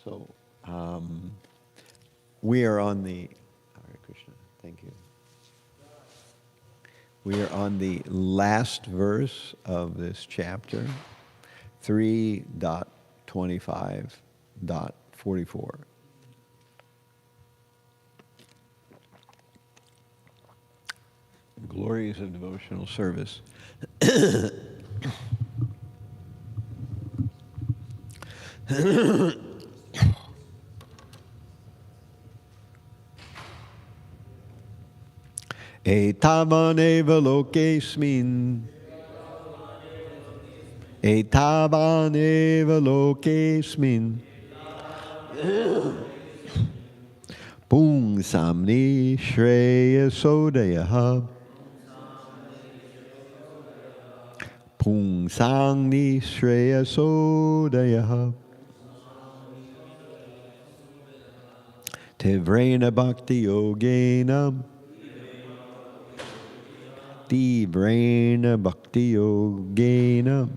So, we are on the, Hare Krishna, thank you. We are on the last verse of this chapter, 3.25.44. Glories of devotional service. Etavaneva lokesmin. Etavaneva lokesmin. Pungsamni shreyasodaya. Pungsangni shreyasodaya. Tivrena bhakti yogena. Tivrena bhakti yogena.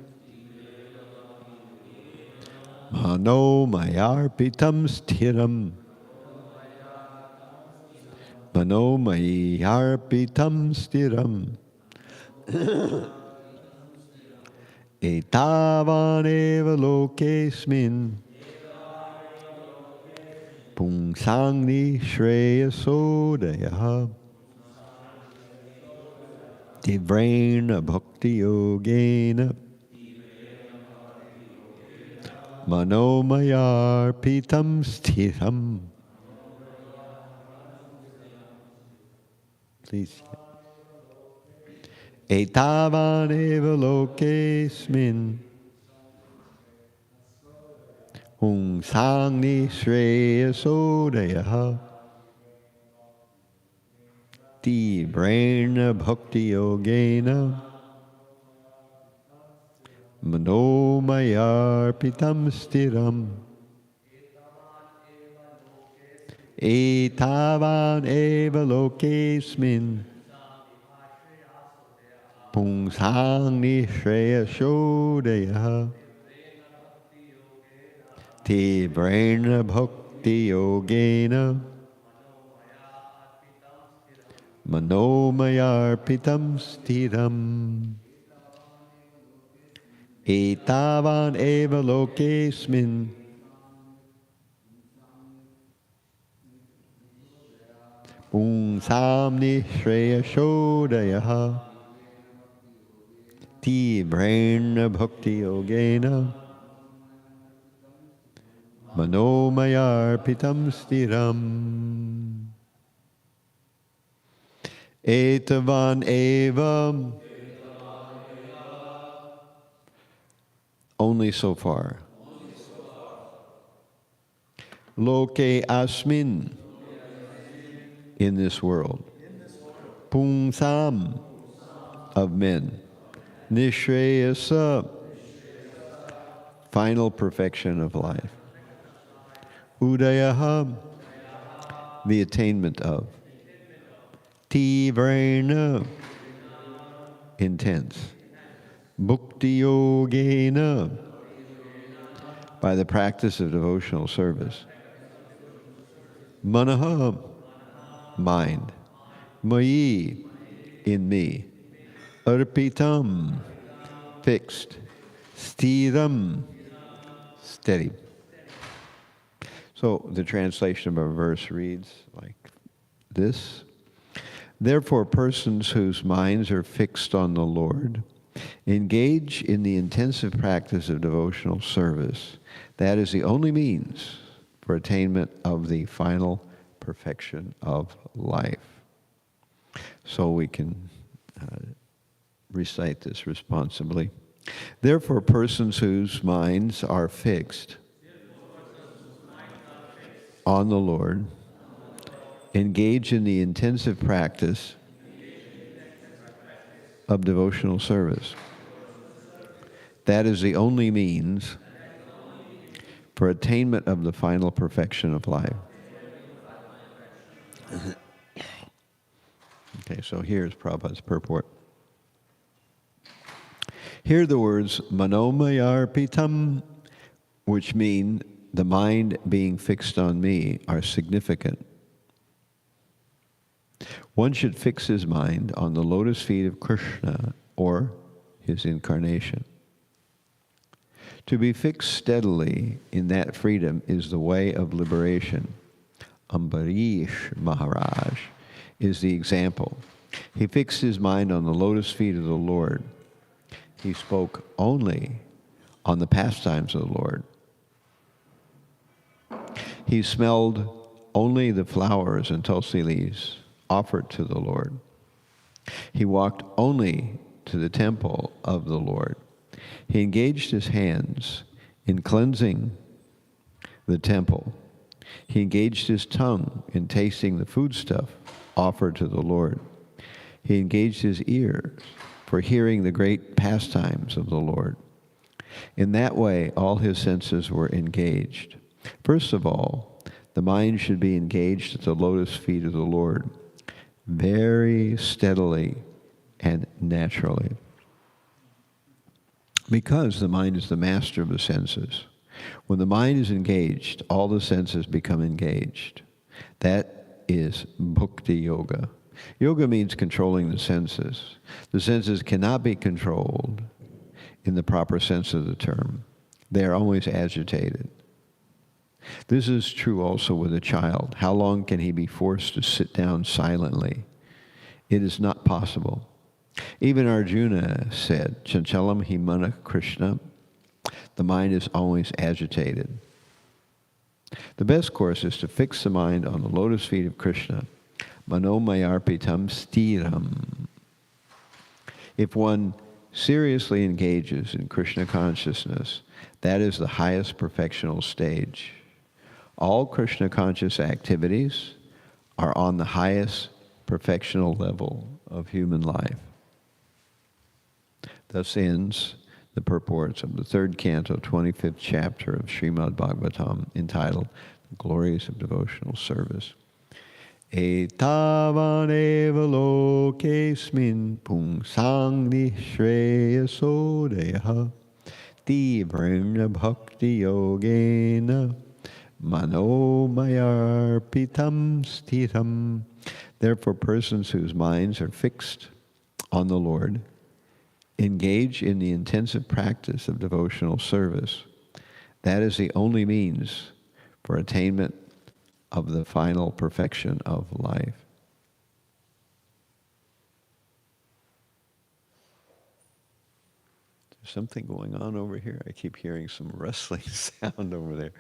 Mano mayarpitam sthiram. Mano mayarpitam sthiram. Etavaneva lokesmin. Pungsangni shreyasodaya. Tivrena bhakti yogena. Manomayarpitam sthiram. Please. Etavaneva lokesmin. Pungsangni shreyasodaya. Tivrena bhakti yogena. Manomayarpitam sthiram. Etavan eva lokesmin. Pungsangni shreyasodaya. Tivrena bhakti yogena. Manomayarpitam sthiram. Etavan eva lokesmin. Pungsamni shreyasodaya. Tivrena bhakti yogena. Manomayarpitam sthiram. Etavan eva. Only so far. Loke asmin. In this world. Pungsam. Of men. Nishreyasa. Final perfection of life. Udayaha. The attainment of. Tivrena. Intense. Bhakti yogena. By the practice of devotional service. Manaha. Mind. Mayi. In me. Arpitam. Fixed. Sthiram. Steady. So the translation of our verse reads like this. Therefore, persons whose minds are fixed on the Lord engage in the intensive practice of devotional service. That is the only means for attainment of the final perfection of life. So we can recite this responsibly. Therefore, persons whose minds are fixed on the Lord engage in the intensive practice of devotional service. That is the only means for attainment of the final perfection of life. Okay, so here's Prabhupada's purport. Here the words manomayarpitam, which mean the mind being fixed on me, are significant. One should fix his mind on the lotus feet of Krishna or his incarnation. To be fixed steadily in that freedom is the way of liberation. Ambarish Maharaj is the example. He fixed his mind on the lotus feet of the Lord. He spoke only on the pastimes of the Lord. He smelled only the flowers and tulsi leaves offered to the Lord. He walked only to the temple of the Lord. He engaged his hands in cleansing the temple. He engaged his tongue in tasting the foodstuff offered to the Lord. He engaged his ears for hearing the great pastimes of the Lord. In that way, all his senses were engaged. First of all, the mind should be engaged at the lotus feet of the Lord, very steadily and naturally. Because the mind is the master of the senses. When the mind is engaged, all the senses become engaged. That is bhakti yoga. Yoga means controlling the senses. The senses cannot be controlled in the proper sense of the term. They are always agitated. This is true also with a child. How long can he be forced to sit down silently? It is not possible. Even Arjuna said, Chanchalam himana Krishna, the mind is always agitated. The best course is to fix the mind on the lotus feet of Krishna, manomayarpitam stiram. If one seriously engages in Krishna consciousness, that is the highest perfectional stage. All Krishna conscious activities are on the highest perfectional level of human life. Thus ends the purports of the third canto, 25th chapter of Śrimad Bhāgavatam, entitled The Glories of Devotional Service. Etavaneva lokesmin pungsang nishreyaso deha tivrena bhakti yogena manomayarpitam sthitam. Therefore, persons whose minds are fixed on the Lord engage in the intensive practice of devotional service. That is the only means for attainment of the final perfection of life. There's something going on over here. I keep hearing some rustling sound over there.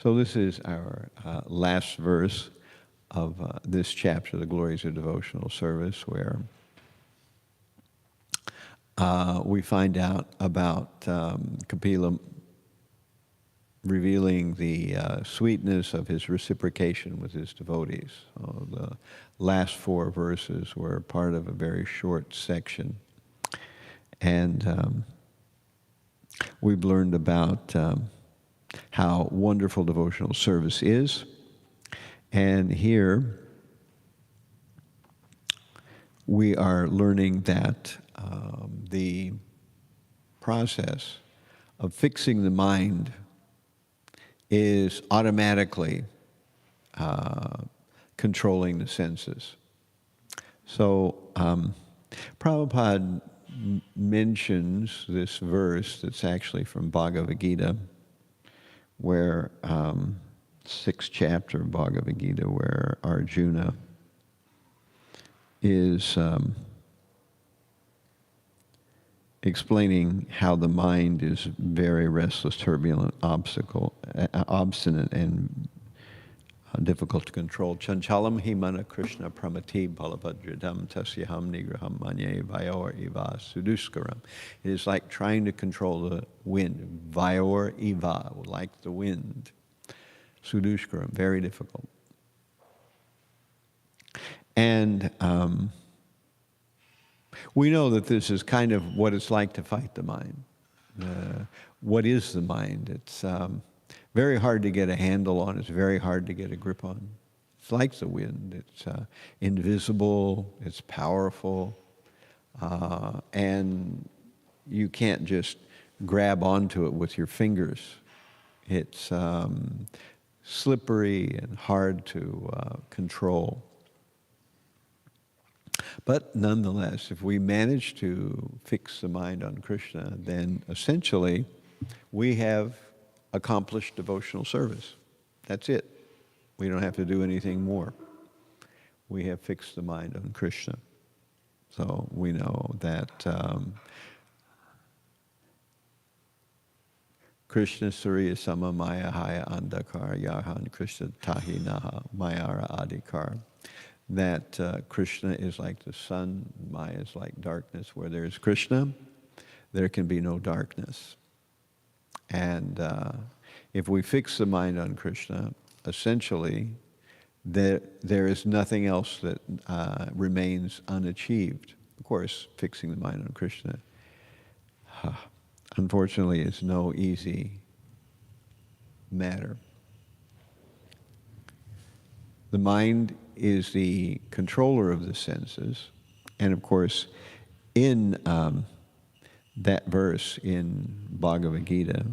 So this is our last verse of this chapter, The Glories of Devotional Service, where we find out about Kapila revealing the sweetness of his reciprocation with his devotees. The last 4 verses were part of a very short section. And we've learned about how wonderful devotional service is. And here we are learning that the process of fixing the mind is automatically controlling the senses. So Prabhupada mentions this verse that's actually from Bhagavad Gita, where 6th chapter of Bhagavad Gita, where Arjuna is explaining how the mind is very restless, turbulent, obstinate, and difficult to control. Chanchalam himana Krishna pramati balabhadridam tasyaham nigraham manye vayor iva suduskaram. It is like trying to control the wind. Vayor iva, like the wind. Suduskaram, very difficult. And we know that this is kind of what it's like to fight the mind. What is the mind? It's very hard to get a handle on. It's very hard to get a grip on. It's like the wind. It's invisible. It's powerful. And you can't just grab onto it with your fingers. It's slippery and hard to control. But nonetheless, if we manage to fix the mind on Krishna, then essentially we have accomplished devotional service. That's it. We don't have to do anything more. We have fixed the mind on Krishna. So we know that Krishna Surya Sama Maya Haya Andakar Yahan Krishna Tahi Naha Mayara Adikar. That Krishna is like the sun, Maya is like darkness. Where there is Krishna, there can be no darkness. And if we fix the mind on Krishna, essentially, there is nothing else that remains unachieved. Of course, fixing the mind on Krishna, unfortunately, is no easy matter. The mind is the controller of the senses. And of course, in that verse in Bhagavad Gita,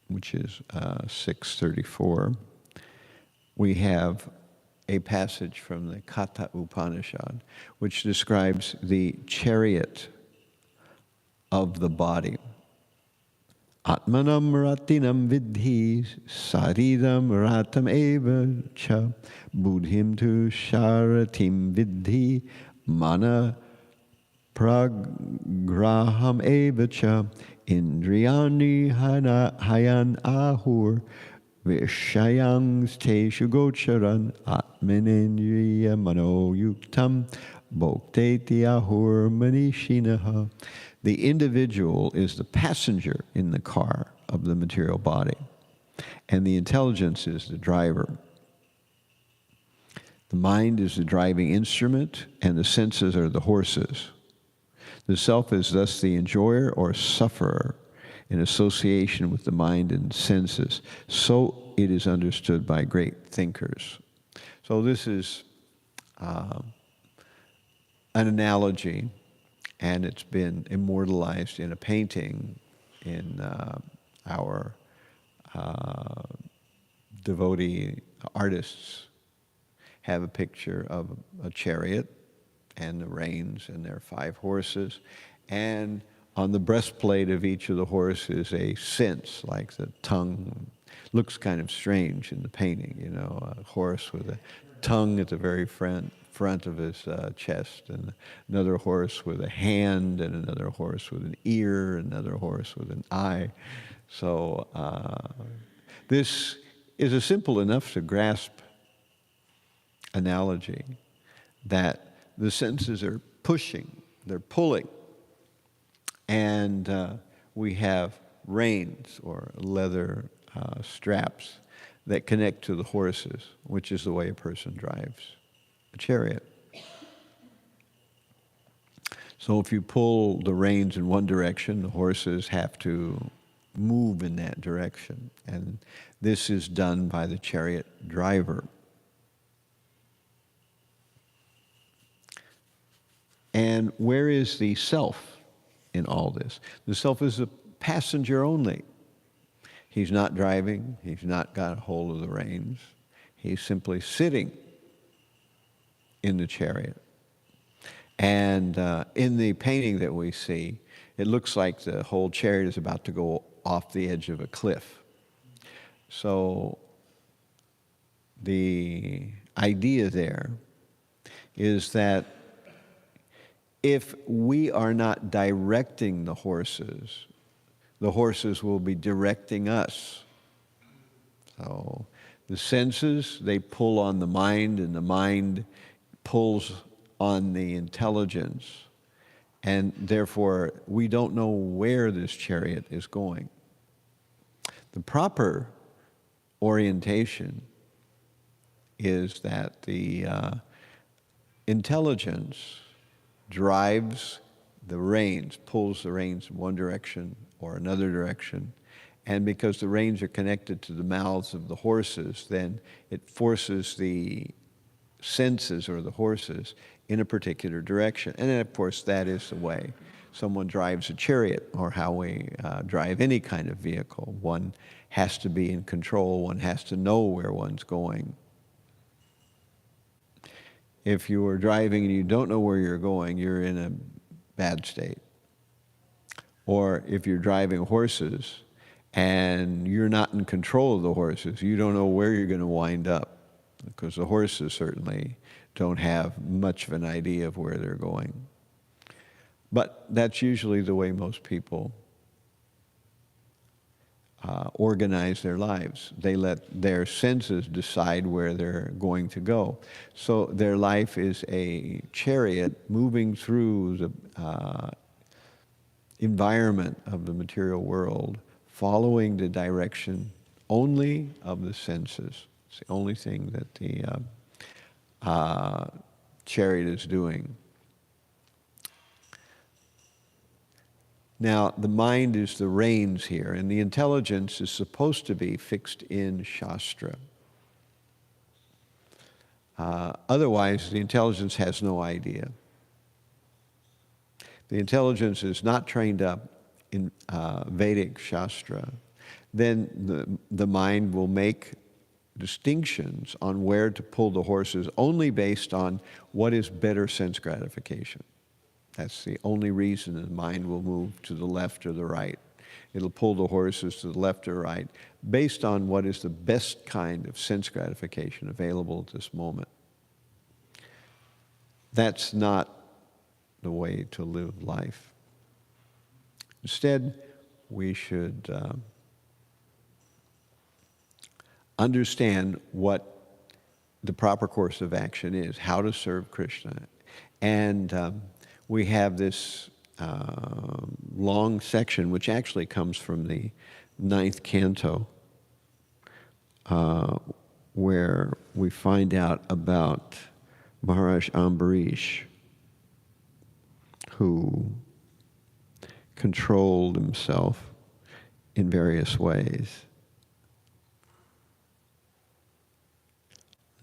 which is 6:34, we have a passage from the Katha Upanishad, which describes the chariot of the body. Atmanam ratinam vidhi saridam ratam eva cha buddhim tu sharatim vidhi mana pragraham eva cha indriyani hayan ahur vishayangs teshu gocharan atmanendriya mano yuktam bhokteti ahur manishinaha. The individual is the passenger in the car of the material body, and the intelligence is the driver. The mind is the driving instrument, and the senses are the horses. The self is thus the enjoyer or sufferer in association with the mind and senses. So it is understood by great thinkers. So this is an analogy, and it's been immortalized in a painting in our devotee artists have a picture of a chariot and the reins, and there are 5 horses, and on the breastplate of each of the horses a sense, like the tongue. Looks kind of strange in the painting, you know, a horse with a tongue at the very front of his chest, and another horse with a hand, and another horse with an ear, another horse with an eye. So this is a simple enough to grasp analogy that the senses are pushing, they're pulling, and we have reins or leather straps that connect to the horses, which is the way a person drives a chariot. So if you pull the reins in one direction, the horses have to move in that direction. And this is done by the chariot driver. And where is the self in all this? The self is a passenger only. He's not driving. He's not got a hold of the reins. He's simply sitting in the chariot. And in the painting that we see, it looks like the whole chariot is about to go off the edge of a cliff. So the idea there is that if we are not directing the horses will be directing us. So The senses, they pull on the mind, and the mind pulls on the intelligence. And therefore, we don't know where this chariot is going. The proper orientation is that the intelligence drives the reins, pulls the reins in one direction or another direction. And because the reins are connected to the mouths of the horses, then it forces the senses or the horses in a particular direction. And then, of course, that is the way someone drives a chariot, or how we drive any kind of vehicle. One has to be in control. One has to know where one's going. If you are driving and you don't know where you're going, you're in a bad state. Or if you're driving horses and you're not in control of the horses, you don't know where you're going to wind up, because the horses certainly don't have much of an idea of where they're going. But that's usually the way most people organize their lives. They let their senses decide where they're going to go. So their life is a chariot moving through the environment of the material world, following the direction only of the senses. It's the only thing that the chariot is doing. Now, the mind is the reins here, and the intelligence is supposed to be fixed in Shastra. Otherwise, the intelligence has no idea. The intelligence is not trained up in Vedic Shastra. Then the mind will make distinctions on where to pull the horses only based on what is better sense gratification. That's the only reason the mind will move to the left or the right. It'll pull the horses to the left or right based on what is the best kind of sense gratification available at this moment. That's not the way to live life. Instead, we should understand what the proper course of action is, how to serve Krishna. And we have this long section, which actually comes from the 9th canto, where we find out about Maharaj Ambarish, who controlled himself in various ways.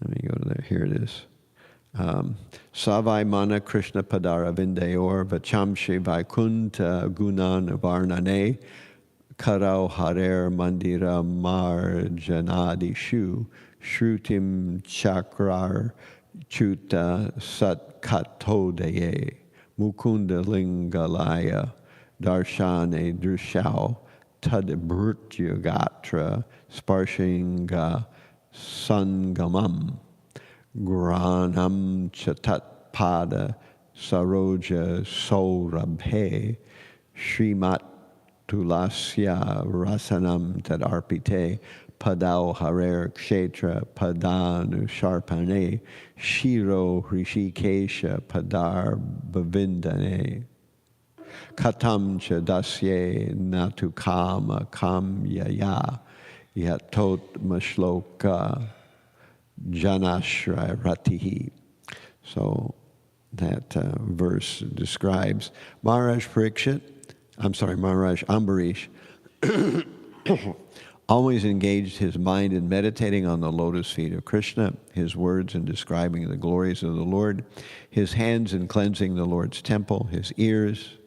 Let me go to there. Here it is. Savai mana Krishna padara vindayor vachamshi vaikunta gunan varnane karau harer mandira marjanadishu shrutim chakrar chuta satkatodeye mukunda lingalaya darshane drushau tadbrutyagatra sparshinga sangamam Granam chatat pada saroja saurabhe Śrimad tulasya rasanam tadarpite padau harer kshetra padanu sharpane shiro hrishikesha padar bhavindane katam cha dasye natu kama kamyaya yatot mashloka Janashra Ratihi. So that verse describes Maharaj Ambarish always engaged his mind in meditating on the lotus feet of Krishna, his words in describing the glories of the Lord, his hands in cleansing the Lord's temple, his ears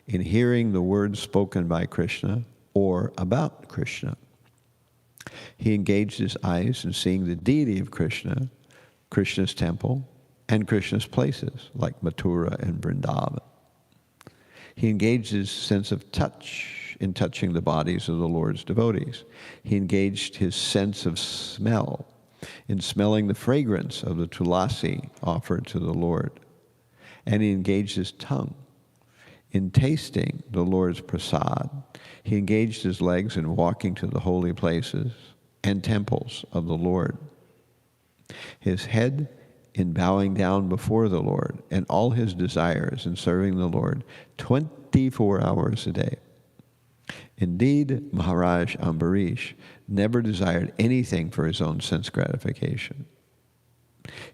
in hearing the words spoken by Krishna or about Krishna. He engaged his eyes in seeing the deity of Krishna, Krishna's temple, and Krishna's places, like Mathura and Vrindavan. He engaged his sense of touch in touching the bodies of the Lord's devotees. He engaged his sense of smell in smelling the fragrance of the tulasi offered to the Lord. And he engaged his tongue in tasting the Lord's prasad. He engaged his legs in walking to the holy places. and temples of the Lord. His head in bowing down before the Lord, and all his desires in serving the Lord 24 hours a day. Indeed, Maharaj Ambarish never desired anything for his own sense gratification.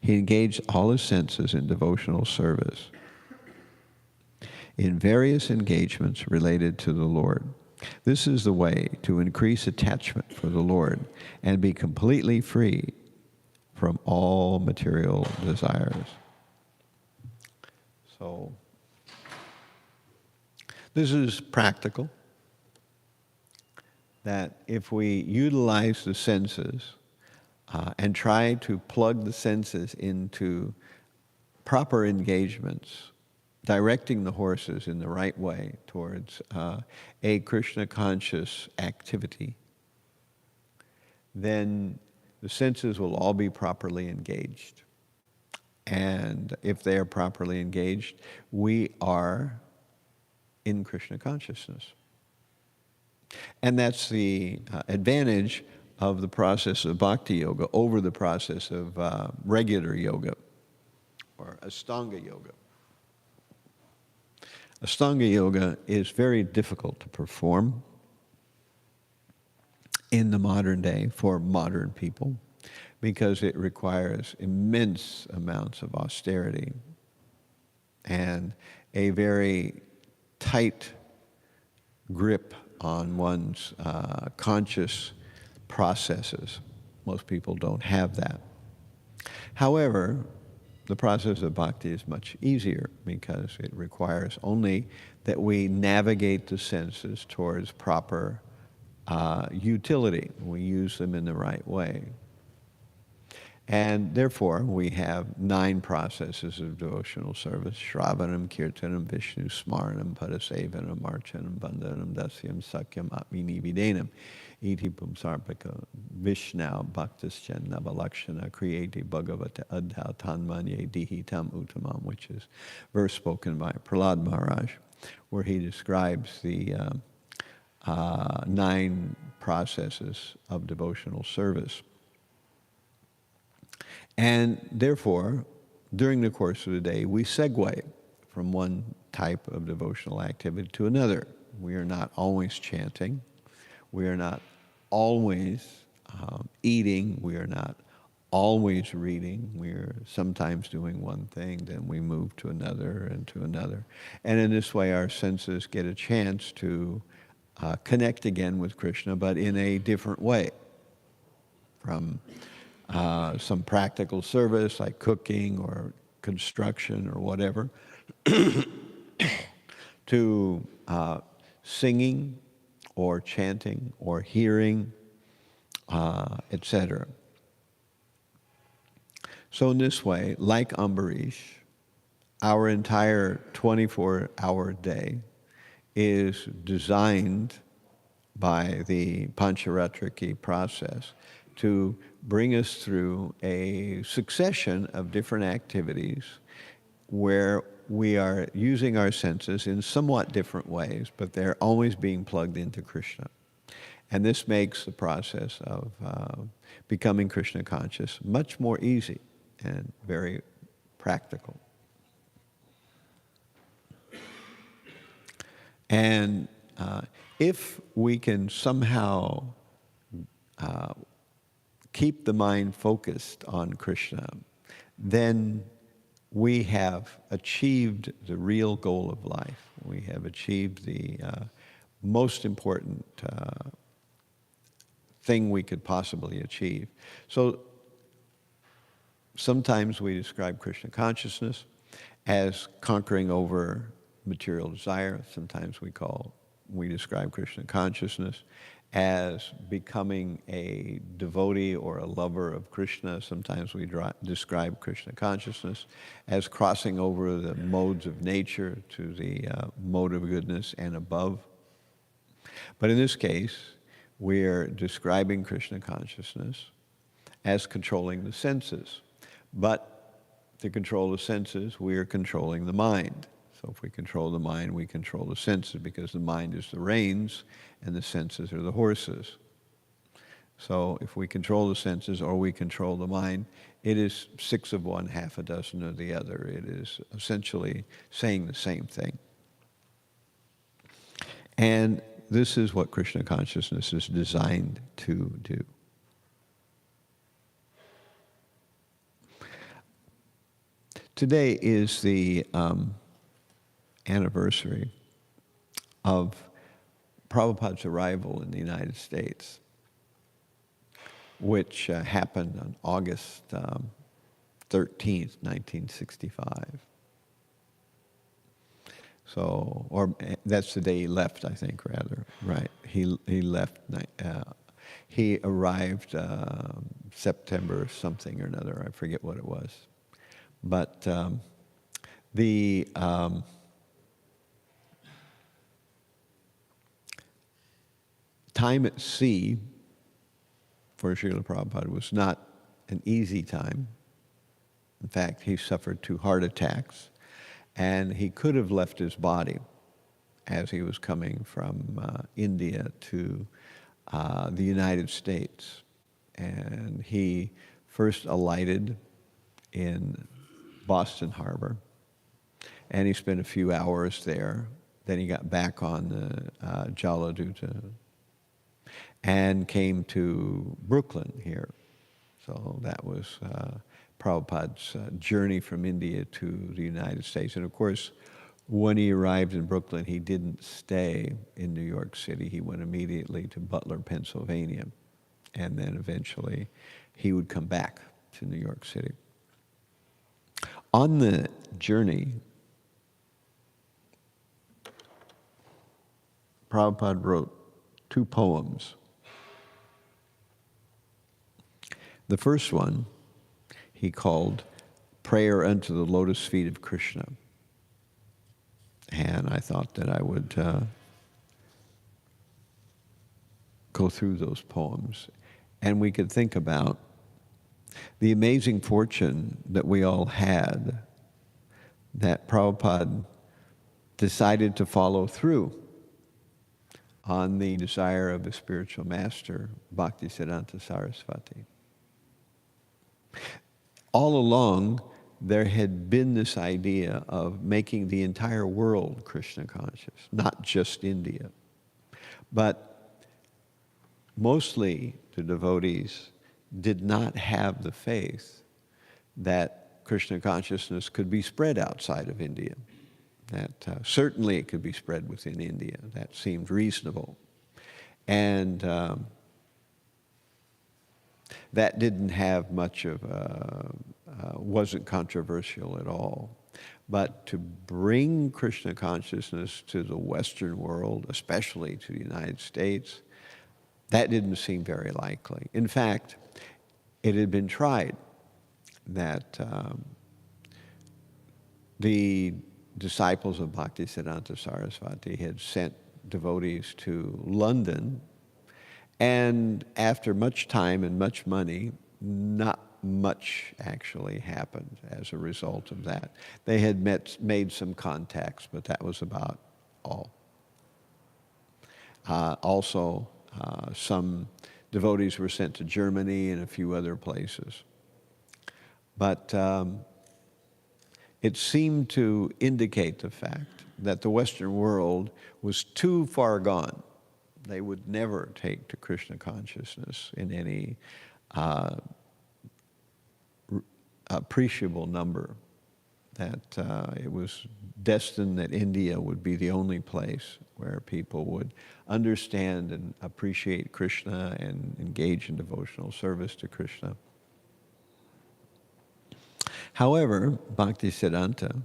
He engaged all his senses in devotional service, in various engagements related to the Lord. This is the way to increase attachment for the Lord and be completely free from all material desires. So, this is practical, that if we utilize the senses and try to plug the senses into proper engagements, directing the horses in the right way towards a Krishna-conscious activity, then the senses will all be properly engaged. And if they are properly engaged, we are in Krishna consciousness. And that's the advantage of the process of bhakti yoga over the process of regular yoga or Ashtanga yoga. Ashtanga yoga is very difficult to perform in the modern day for modern people because it requires immense amounts of austerity and a very tight grip on one's conscious processes. Most people don't have that. However, the process of bhakti is much easier because it requires only that we navigate the senses towards proper utility. We use them in the right way. And therefore, we have 9 processes of devotional service: Shravanam, Kirtanam, Vishnu, Smaranam, Padasevanam, Archanam, Bandhanam, Dasyam, Sakyam, Atmini Videnam, Iti Pumsarpaka, Vishnau, Bhaktaschan, Navalakshana, Kriyeti Bhagavata Adhau Tanmanye Dihitam Uttamam, which is verse spoken by Prahlad Maharaj, where he describes the 9 processes of devotional service. And therefore, during the course of the day, we segue from one type of devotional activity to another. We are not always chanting. We are not always eating. We are not always reading. We are sometimes doing one thing, then we move to another and to another. And in this way, our senses get a chance to connect again with Krishna, but in a different way. From some practical service like cooking or construction or whatever, to singing or chanting or hearing, etc. So in this way, like Ambarish, our entire 24-hour day is designed by the Pancharatriki process to bring us through a succession of different activities where we are using our senses in somewhat different ways, but they're always being plugged into Krishna. And this makes the process of becoming Krishna conscious much more easy and very practical. And if we can somehow keep the mind focused on Krishna, then we have achieved the real goal of life. We have achieved the most important thing we could possibly achieve. So sometimes we describe Krishna consciousness as conquering over material desire. Sometimes we describe Krishna consciousness as becoming a devotee or a lover of Krishna. Sometimes we describe Krishna consciousness as crossing over the modes of nature to the mode of goodness and above. But in this case, we're describing Krishna consciousness as controlling the senses. But to control the senses, we are controlling the mind. So if we control the mind, we control the senses, because the mind is the reins and the senses are the horses. So if we control the senses or we control the mind, it is 6 of one, half a dozen of the other. It is essentially saying the same thing. And this is what Krishna consciousness is designed to do. Today is the anniversary of Prabhupada's arrival in the United States, which happened on August 13th, 1965. So, or that's the day he left, I think, rather. Right. He left, he arrived September something or another. I forget what it was. But the time at sea for Srila Prabhupada was not an easy time. In fact, he suffered 2 heart attacks, and he could have left his body as he was coming from India to the United States. And he first alighted in Boston Harbor, and he spent a few hours there. Then he got back on the Jaladuta and came to Brooklyn here. So that was Prabhupada's journey from India to the United States. And of course, when he arrived in Brooklyn, he didn't stay in New York City. He went immediately to Butler, Pennsylvania. And then eventually he would come back to New York City. On the journey, Prabhupada wrote 2 poems. The first one he called Prayer Unto the Lotus Feet of Krishna. And I thought that I would go through those poems, and we could think about the amazing fortune that we all had, that Prabhupada decided to follow through on the desire of his spiritual master, Bhaktisiddhanta Saraswati. All along, there had been this idea of making the entire world Krishna conscious, not just India. But mostly the devotees did not have the faith that Krishna consciousness could be spread outside of India. That certainly it could be spread within India. That seemed reasonable. And that didn't have much of wasn't controversial at all. But to bring Krishna consciousness to the Western world, especially to the United States, that didn't seem very likely. In fact, it had been tried that the disciples of Bhaktisiddhanta Saraswati had sent devotees to London, and after much time and much money, not much actually happened as a result of that. They had made some contacts, but that was about all. Also, some devotees were sent to Germany and a few other places. But it seemed to indicate the fact that the Western world was too far gone. They would never take to Krishna consciousness in any appreciable number. That it was destined that India would be the only place where people would understand and appreciate Krishna and engage in devotional service to Krishna. However, Bhaktisiddhanta,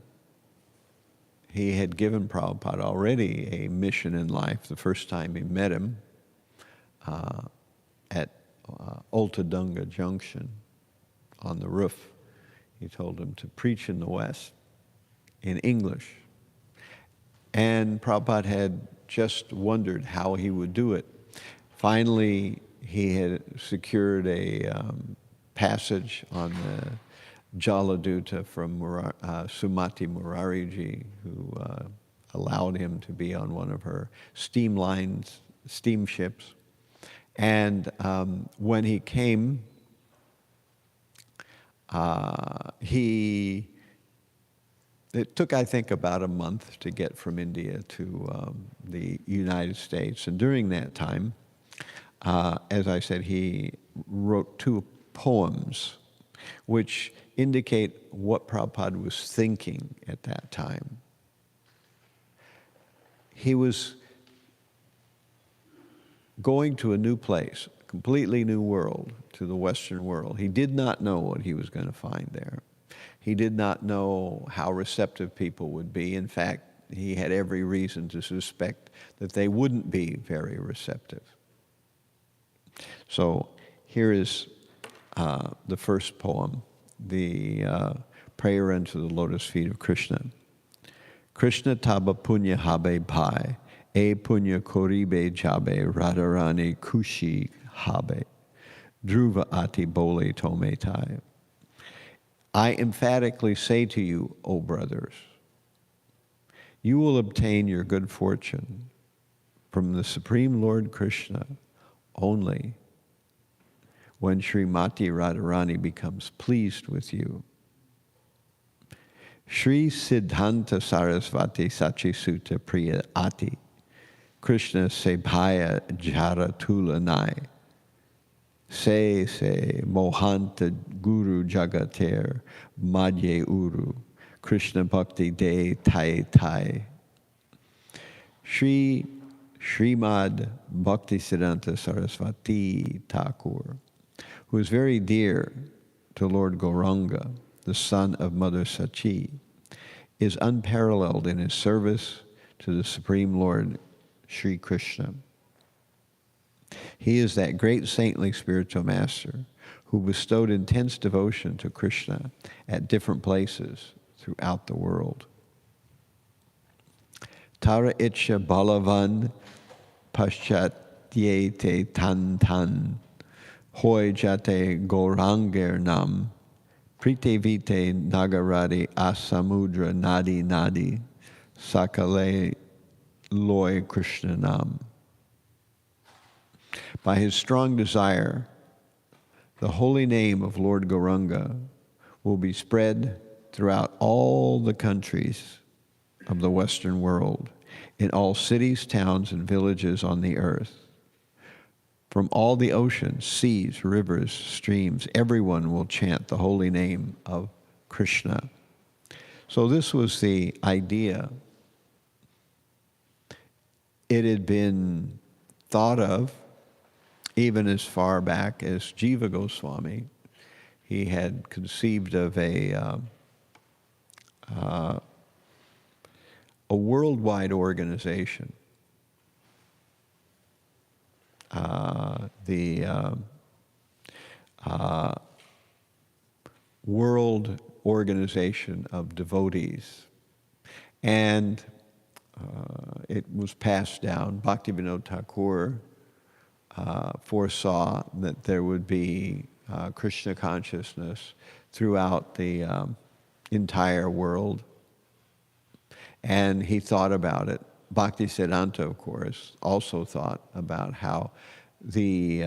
he had given Prabhupada already a mission in life the first time he met him at Oltadunga Junction on the roof. He told him to preach in the West in English. And Prabhupada had just wondered how he would do it. Finally, he had secured a passage on the Jaladuta from Sumati Murariji, who allowed him to be on one of her steamships. And when he came, it took, I think, about a month to get from India to the United States. And during that time, as I said, he wrote 2 poems which indicate what Prabhupada was thinking at that time. He was going to a new place, a completely new world, to the Western world. He did not know what he was going to find there. He did not know how receptive people would be. In fact, he had every reason to suspect that they wouldn't be very receptive. So here is the first poem, the prayer unto the lotus feet of Krishna. Krishna taba punya habe bhai, e punya koribe jabe, radharani kushi habe, dhruva ati bole tometai. I emphatically say to you, O brothers, you will obtain your good fortune from the Supreme Lord Krishna only when Srimati Radharani becomes pleased with you. Shri Siddhanta Sarasvati Sachi Sutta Priya Ati Krishna Sebhaya Jara Tulanai Se Mohanta Guru Jagater Madhye Uru Krishna Bhakti De Tai Tai. Śrimad Bhaktisiddhanta Sarasvati Thakur, who is very dear to Lord Gauranga, the son of Mother Sachi, is unparalleled in his service to the Supreme Lord Sri Krishna. He is that great saintly spiritual master who bestowed intense devotion to Krishna at different places throughout the world. Tara Itcha Balavan Paschatyete Tan Tan Hoy Jate Gauranger Nam Prite Vite Nagaradi Asamudra Nadi Nadi Sakale Loy Krishna Nam. By his strong desire, the holy name of Lord Gauranga will be spread throughout all the countries of the Western world, in all cities, towns, and villages on the earth. From all the oceans, seas, rivers, streams, everyone will chant the holy name of Krishna. So this was the idea. It had been thought of even as far back as Jiva Goswami. He had conceived of a worldwide organization, the World Organization of Devotees. And it was passed down. Bhaktivinoda Thakur foresaw that there would be Krishna consciousness throughout the entire world. And he thought about it. Bhaktisiddhanta, of course, also thought about how the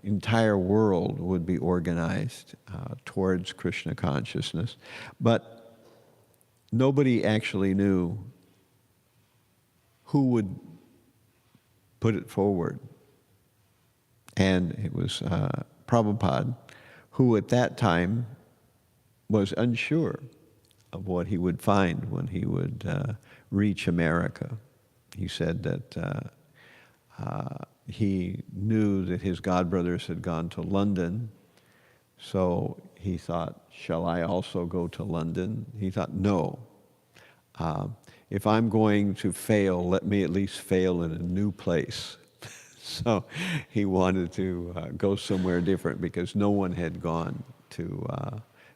entire world would be organized towards Krishna consciousness. But nobody actually knew who would put it forward. And it was Prabhupada, who at that time was unsure of what he would find when he would reach America. He said that he knew that his godbrothers had gone to London, so he thought, shall I also go to London? He thought, no. If I'm going to fail, let me at least fail in a new place. So he wanted to go somewhere different because no one had gone to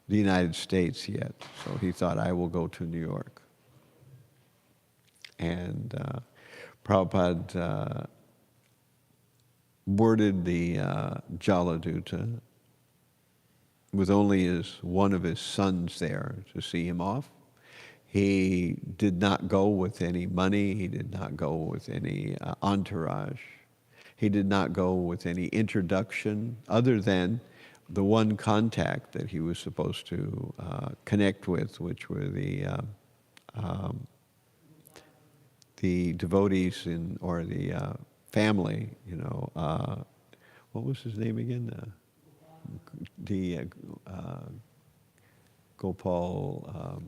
the United States yet. So he thought, I will go to New York. And Prabhupada boarded the Jaladuta with only one of his sons there to see him off. He did not go with any money. He did not go with any entourage. He did not go with any introduction other than the one contact that he was supposed to connect with, which were the devotees or the family, what was his name again? Gopal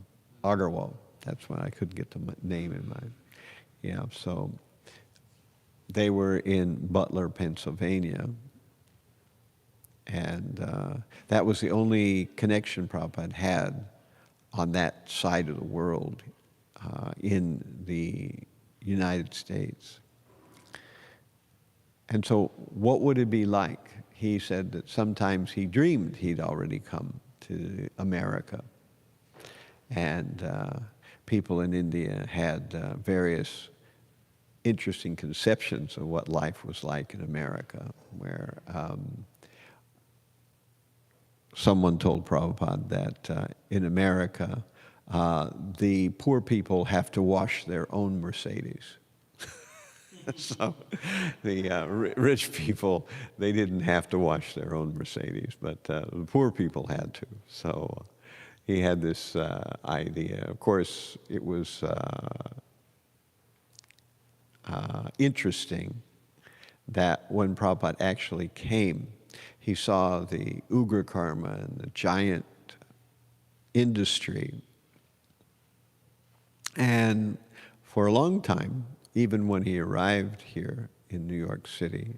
Agarwal. That's when I couldn't get the name in mind. Yeah, so they were in Butler, Pennsylvania, and that was the only connection Prabhupada had on that side of the world in the United States. And so what would it be like? He said that sometimes he dreamed he'd already come to America. And people in India had various interesting conceptions of what life was like in America, where someone told Prabhupada that in America, the poor people have to wash their own Mercedes. So the rich people, they didn't have to wash their own Mercedes, but the poor people had to. So he had this idea. Of course, it was interesting that when Prabhupada actually came, he saw the Ugra Karma and the giant industry. And for a long time, even when he arrived here in New York City,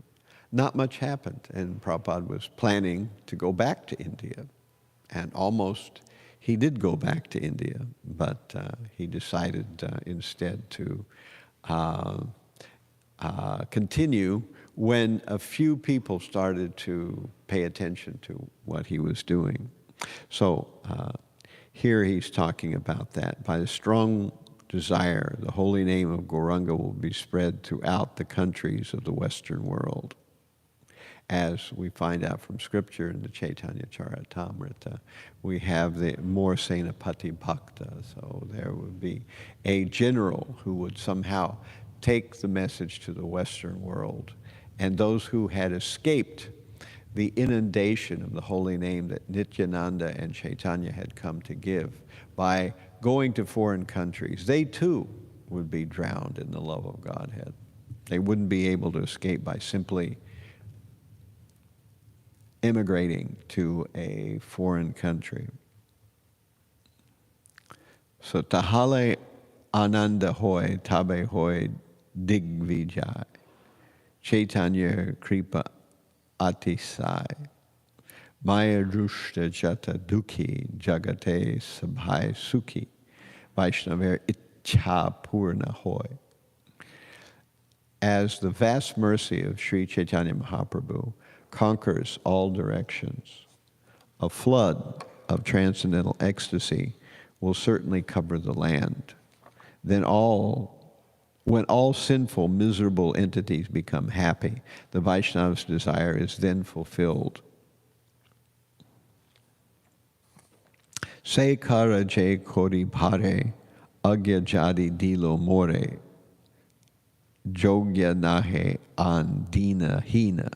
not much happened. And Prabhupada was planning to go back to India. And almost he did go back to India, but he decided instead to continue when a few people started to pay attention to what he was doing. So here he's talking about that. By the strong desire, the holy name of Gauranga will be spread throughout the countries of the Western world. As we find out from scripture in the Chaitanya Charitamrita, we have the more Senapati Bhakta, so there would be a general who would somehow take the message to the Western world, and those who had escaped the inundation of the holy name that Nityananda and Chaitanya had come to give by going to foreign countries, they too would be drowned in the love of Godhead. They wouldn't be able to escape by simply immigrating to a foreign country. So tahale ananda hoy tabe hoy digvijay Chaitanya kripa atisai Maya drushta jata dukhi jagate sabhai sukhi Vaishnaver ichha purna hoy. As the vast mercy of Sri Chaitanya Mahaprabhu conquers all directions, a flood of transcendental ecstasy will certainly cover the land. Then when all sinful, miserable entities become happy, the Vaishnava's desire is then fulfilled. Se kara je kori bhare, agya jadi dilo more, jogya nahe an dina hina.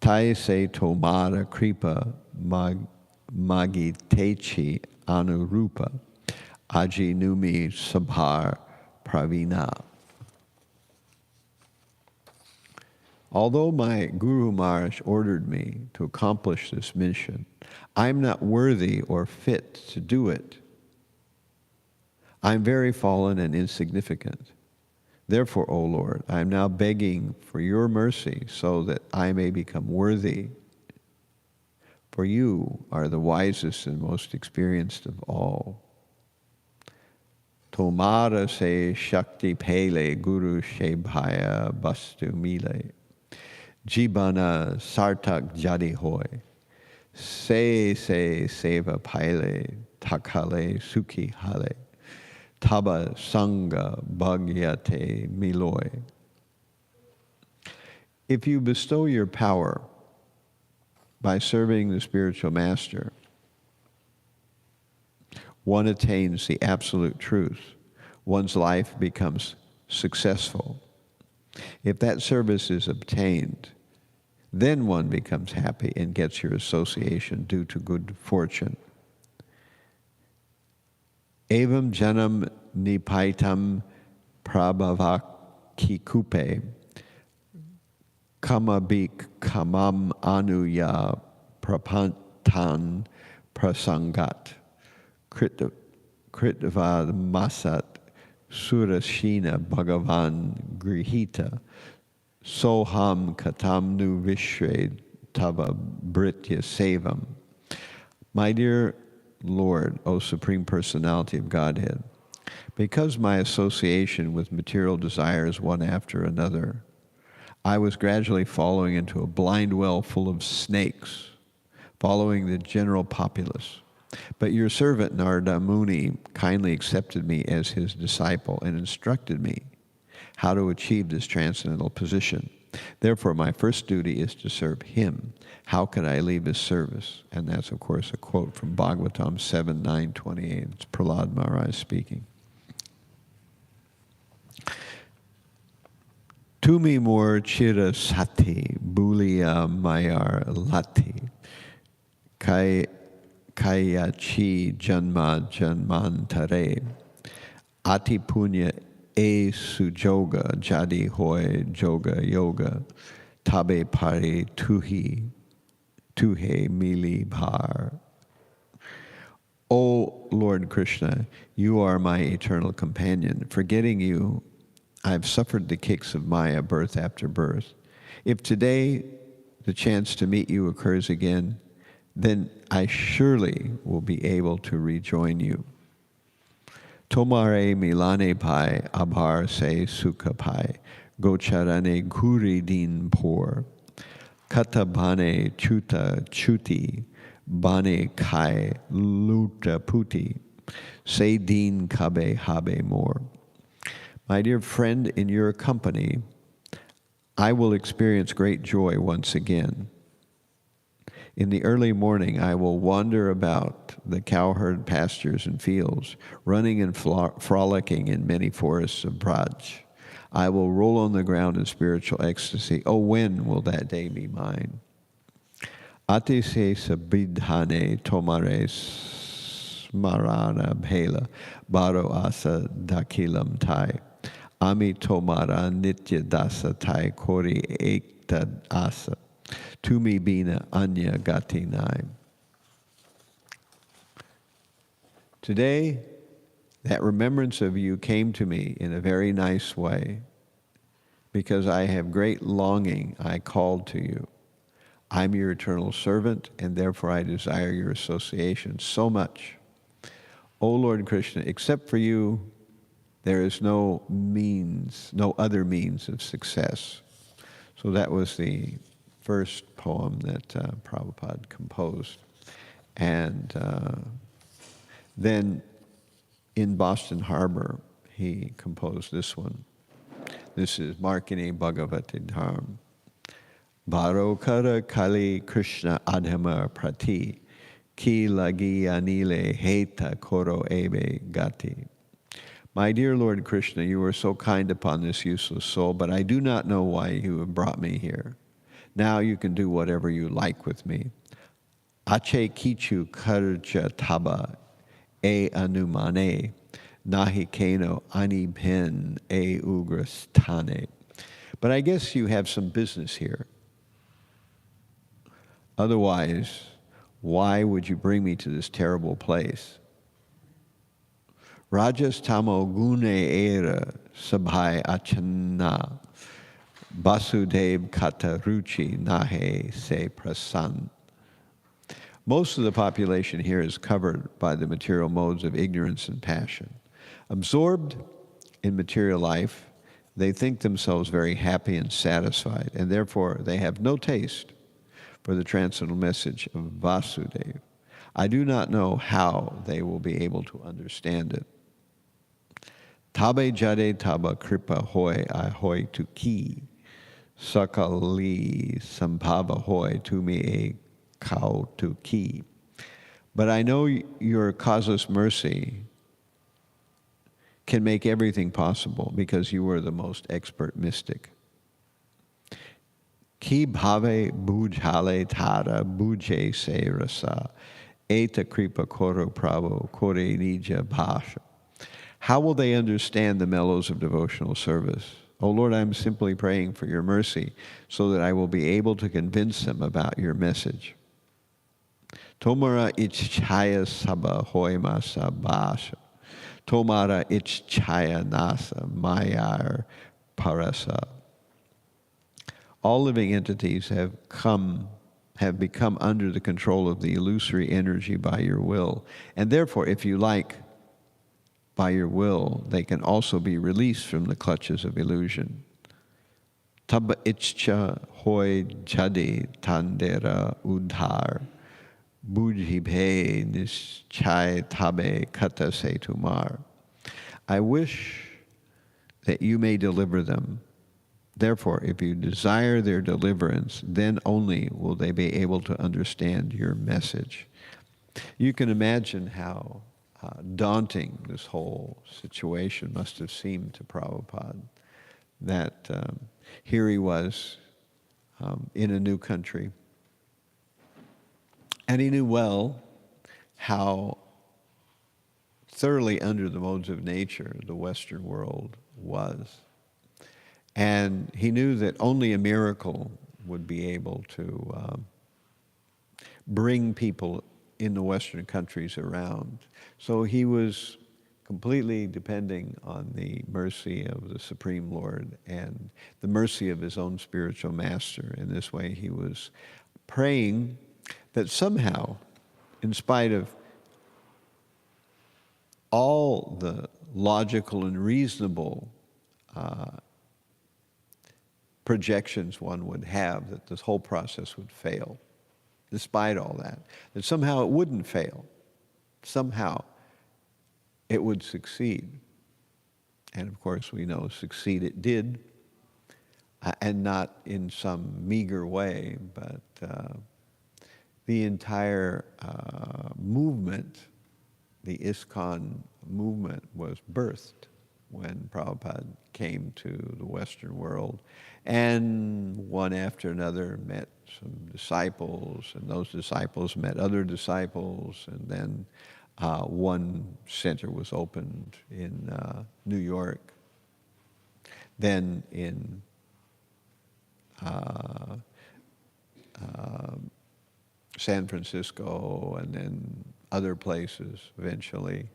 Tai se tomara kripa magitechi anurupa, aji numi sabhar pravina. Although my Guru Maharaj ordered me to accomplish this mission, I'm not worthy or fit to do it. I'm very fallen and insignificant. Therefore, O Lord, I am now begging for your mercy so that I may become worthy. For you are the wisest and most experienced of all. Tomara se shakti pele guru shebhaya bastu mile. Jibana sartak jadi hoy. Se seva pile takale sukhi hale. Taba sangha bhagyate miloy. If you bestow your power by serving the spiritual master, one attains the absolute truth. One's life becomes successful. If that service is obtained, then one becomes happy and gets your association due to good fortune. Evam janam nipaitam prabhavakikupe kamabik kamam anuya prapantan prasangat kritva masat surashina bhagavan grihita soham katam nu vishre tava britya sevam. My dear Lord, O Supreme Personality of Godhead, because my association with material desires one after another, I was gradually falling into a blind well full of snakes, following the general populace. But your servant Narada Muni kindly accepted me as his disciple and instructed me how to achieve this transcendental position. Therefore, my first duty is to serve him. How could I leave his service? And that's, of course, a quote from Bhāgavatam 7:9-28. It's Prahlad Maharaj speaking. Tumi mor chira sati bulia mayar lati kayachi janma janmantare ati punya e sujoga jadi hoy joga yoga tabe pari tuhe mili bhar. O Lord Krishna, you are my eternal companion. Forgetting you, I've suffered the kicks of Maya birth after birth. If today the chance to meet you occurs again, then I surely will be able to rejoin you. Tomare milane pai abhar se sukha pai gocharane guri din por kata bane chuta chuti bane kai luta puti se din kabe habe more. My dear friend, in your company, I will experience great joy once again. In the early morning, I will wander about the cowherd pastures and fields, running and frolicking in many forests of Braj. I will roll on the ground in spiritual ecstasy. Oh, when will that day be mine? Ate se sabidhane tomare smarana bhela baro asa dakilam tai. Ami tomara nitya dasa tai kori ekta asa. Tumi bina anya gati nai. Today, that remembrance of you came to me in a very nice way. Because I have great longing, I called to you. I'm your eternal servant, and therefore I desire your association so much. O Lord Krishna, except for you, there is no other means of success. So that was the first poem that Prabhupada composed. And then in Boston Harbor, he composed this one. This is Markini Bhagavati Dharm. Bharokara Kali Krishna Adhama Prati Ki Lagi Anile Heta Koro Ebe Gati. My dear Lord Krishna, you are so kind upon this useless soul, but I do not know why you have brought me here. Now you can do whatever you like with me. Ache kichu karja taba e anumane nahi keno ani pen e ugrastane. But I guess you have some business here. Otherwise, why would you bring me to this terrible place? Rajas tamo gune era sabhai achanna Basudev kata ruchi nahe se prasan. Most of the population here is covered by the material modes of ignorance and passion. Absorbed in material life, they think themselves very happy and satisfied, and therefore they have no taste for the transcendental message of Vasudev. I do not know how they will be able to understand it. Tabe jade taba kripa hoy ahoy tu ki. Sakali Sampava Hoy to me a cow to ki. But I know your causeless mercy can make everything possible because you are the most expert mystic. Ki bhave bujhale tada buje se rasa. Eta kripa koro prabhu kore nija bhasha. How will they understand the mellows of devotional service? Oh Lord, I'm simply praying for your mercy so that I will be able to convince them about your message. Tomara ichchaya sabha hoimasa bhasha. Tomara ichchaya nasa mayar parasa. All living entities have become under the control of the illusory energy by your will. And therefore, if you like, by your will, they can also be released from the clutches of illusion. Taba ichcha hoi jadi tandera udhar. Bujhibhe nischai tabe kata se tumar. I wish that you may deliver them. Therefore, if you desire their deliverance, then only will they be able to understand your message. You can imagine how daunting this whole situation must have seemed to Prabhupada, that here he was in a new country, and he knew well how thoroughly under the modes of nature the Western world was. And he knew that only a miracle would be able to bring people in the Western countries around. So he was completely depending on the mercy of the Supreme Lord and the mercy of his own spiritual master. In this way, he was praying that somehow, in spite of all the logical and reasonable projections one would have, that this whole process would fail. Despite all that somehow it wouldn't fail. Somehow it would succeed. And of course we know succeed it did, and not in some meager way, but the entire movement, the ISKCON movement, was birthed when Prabhupada came to the Western world, and one after another met some disciples, and those disciples met other disciples, and then one center was opened in New York, then in San Francisco, and then other places eventually,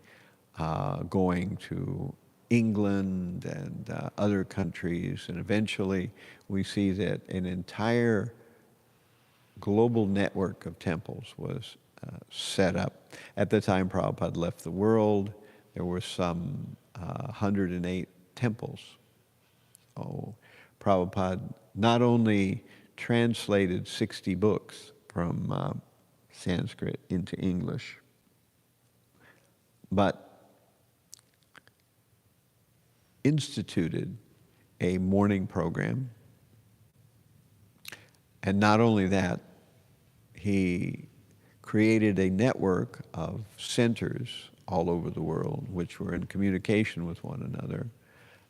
going to England and other countries, and eventually we see that an entire global network of temples was set up. At the time Prabhupada left the world, there were some 108 temples. Oh, Prabhupada not only translated 60 books from Sanskrit into English, but instituted a morning program. And not only that, he created a network of centers all over the world which were in communication with one another,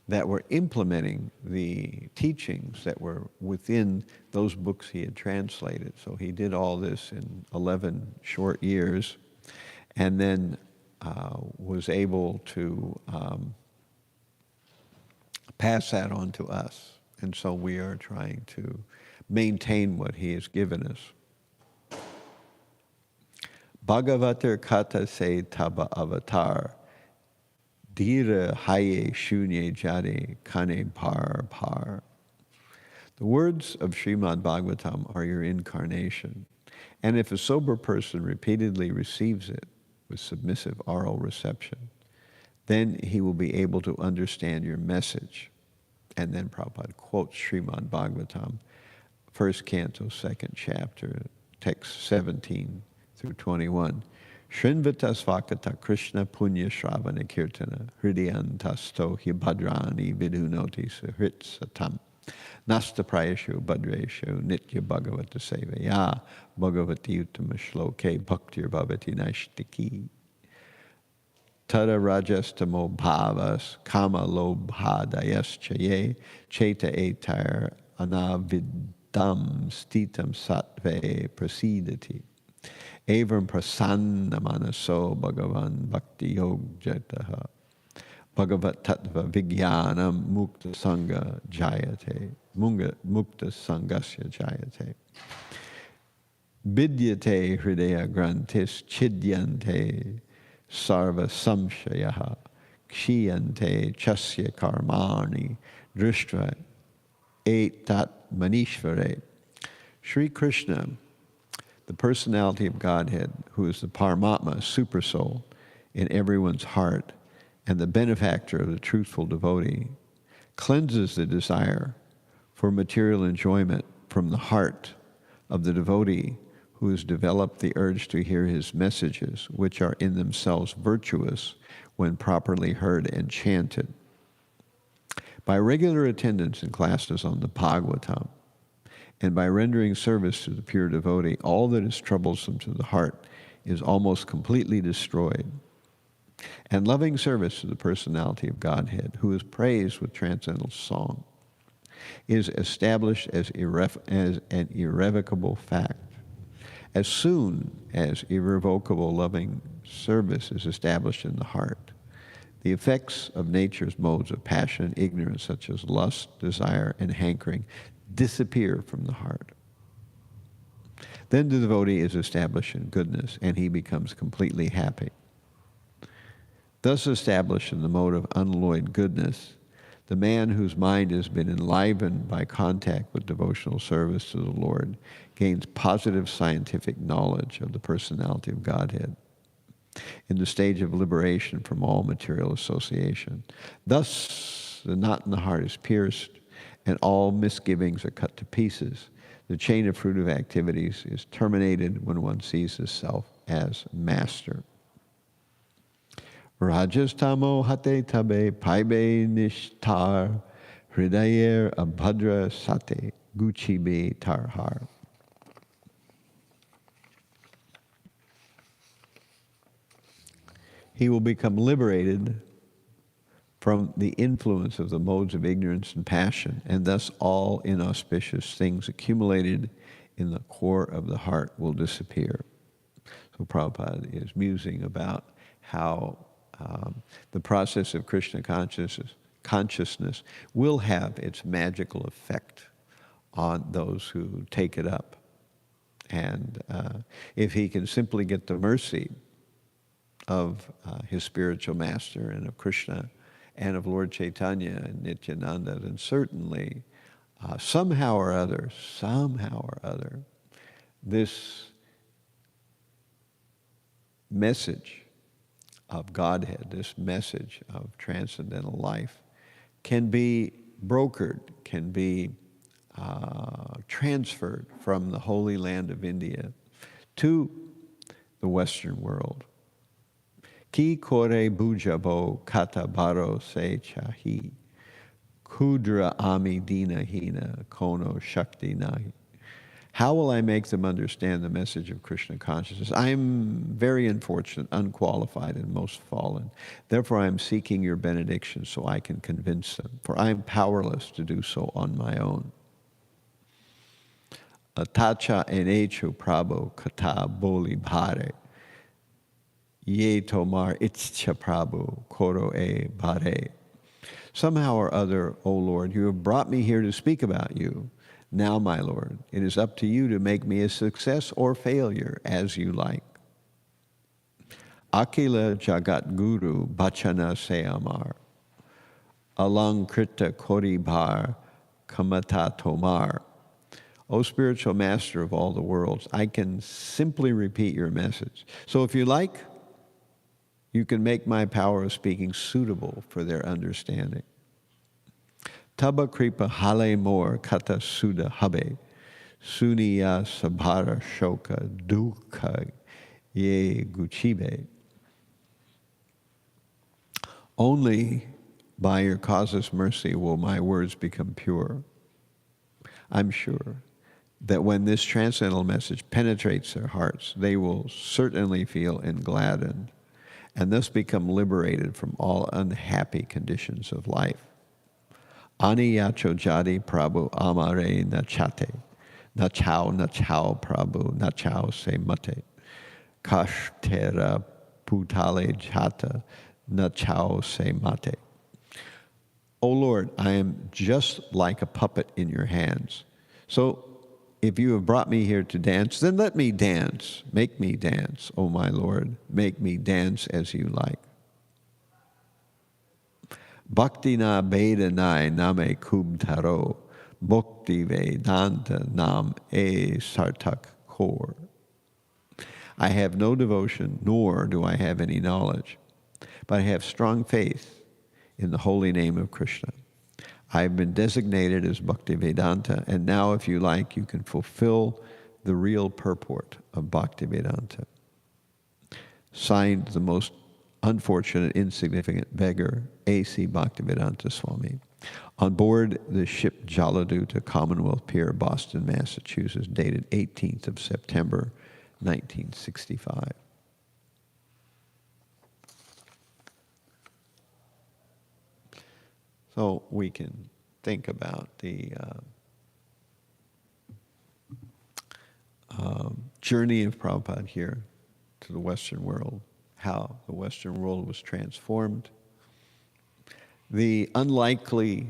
that were implementing the teachings that were within those books he had translated. So he did all this in 11 short years, and then was able to pass that on to us. And so we are trying to maintain what he has given us. Bhagavatar kata se taba avatar, dhira haye shunye jade kane par par. The words of Śrimad Bhāgavatam are your incarnation. And if a sober person repeatedly receives it with submissive oral reception, then he will be able to understand your message. And then Prabhupada quotes Śrimad Bhāgavatam, first canto, second chapter, text 17 through 21. Shrinvata svakata Krishna punya shravana kirtana hridayantasto hi bhadrani vidunoti sahrit satam nasta prayashu bhadreshu nitya bhagavata sevaya bhagavati uttama shloke bhaktir bhavati naishtiki tada rajastamo bhavas kama lobhadayas chaye cheta etar anavidayas buddham stitam sattve prasidati. Evam prasanna manaso bhagavan bhakti yogjataha. Bhagavat tattva vijnanam mukta sangha jayate. Mukta sangasya jayate. Vidyate hridaya grantis chidyante sarva samshayaha kshiyante chasya karmani drishtra etat manishvare. Sri Krishna, the personality of Godhead, who is the Paramatma, super soul, in everyone's heart, and the benefactor of the truthful devotee, cleanses the desire for material enjoyment from the heart of the devotee who has developed the urge to hear his messages, which are in themselves virtuous when properly heard and chanted. By regular attendance in classes on the Bhāgavatam, and by rendering service to the pure devotee, all that is troublesome to the heart is almost completely destroyed. And loving service to the personality of Godhead, who is praised with transcendental song, is established as an irrevocable fact. As soon as irrevocable loving service is established in the heart, the effects of nature's modes of passion and ignorance, such as lust, desire, and hankering, disappear from the heart. Then the devotee is established in goodness, and he becomes completely happy. Thus established in the mode of unalloyed goodness, the man whose mind has been enlivened by contact with devotional service to the Lord gains positive scientific knowledge of the personality of Godhead in the stage of liberation from all material association. Thus, the knot in the heart is pierced, and all misgivings are cut to pieces. The chain of fruitive activities is terminated when one sees the self as master. Rajastamo hate tabe paibe nishtar hridayer abhadra sate guchibe tarhar. He will become liberated from the influence of the modes of ignorance and passion, and thus all inauspicious things accumulated in the core of the heart will disappear. So Prabhupada is musing about how the process of Krishna consciousness will have its magical effect on those who take it up. And if he can simply get the mercy of his spiritual master and of Krishna and of Lord Chaitanya and Nityananda, then certainly somehow or other, this message of Godhead, this message of transcendental life can be brokered, can be transferred from the holy land of India to the Western world. Ki kore bujabo kata baro se chahi, kudra ami dina hina kono shakti nahi. How will I make them understand the message of Krishna consciousness? I am very unfortunate, unqualified, and most fallen. Therefore, I am seeking your benediction so I can convince them, for I am powerless to do so on my own. Atacha enechu prabhu kata boli bhare. Ye tomar itscha prabhu koro e bhare. Somehow or other, O Lord, you have brought me here to speak about you. Now, my Lord, it is up to you to make me a success or failure as you like. Akila Jagat Guru Bachana Se Amar Alankrita Kori Bhar Kamata Tomar. O spiritual master of all the worlds, I can simply repeat your message. So if you like, you can make my power of speaking suitable for their understanding. Taba kripa hale mor kata suda habe, suniya sabhara shoka dukha ye guchibe. Only by your causeless mercy will my words become pure. I'm sure that when this transcendental message penetrates their hearts, they will certainly feel engladdened and thus become liberated from all unhappy conditions of life. Ani yacho jadi prabhu amare nachate, Nachao, Prabhu, nachao se mate. Kash tera putale jhata, nachao se mate. O Lord, I am just like a puppet in your hands. So if you have brought me here to dance, then let me dance. Make me dance, O my Lord. Make me dance as you like. Bhakti na bedanai name kubtaro, bhakti vedanta nam e sartak kor. I have no devotion, nor do I have any knowledge, but I have strong faith in the holy name of Krishna. I have been designated as Bhakti Vedanta, and now, if you like, you can fulfill the real purport of Bhakti Vedanta. Signed, the most unfortunate, insignificant beggar, A.C. Bhaktivedanta Swami. On board the ship Jaladuta, Commonwealth Pier, Boston, Massachusetts, dated 18th of September, 1965. So we can think about the journey of Prabhupada here to the Western world, how the Western world was transformed, the unlikely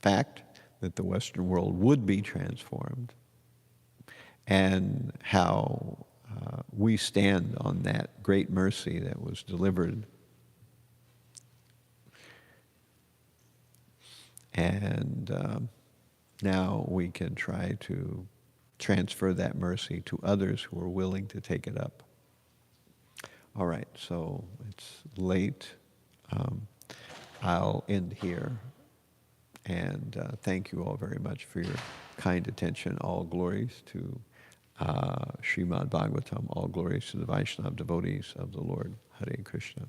fact that the Western world would be transformed, and how we stand on that great mercy that was delivered. And now we can try to transfer that mercy to others who are willing to take it up. All right, so it's late. I'll end here. And thank you all very much for your kind attention. All glories to Śrimad Bhāgavatam. All glories to the Vaishnava devotees of the Lord. Hare Krishna.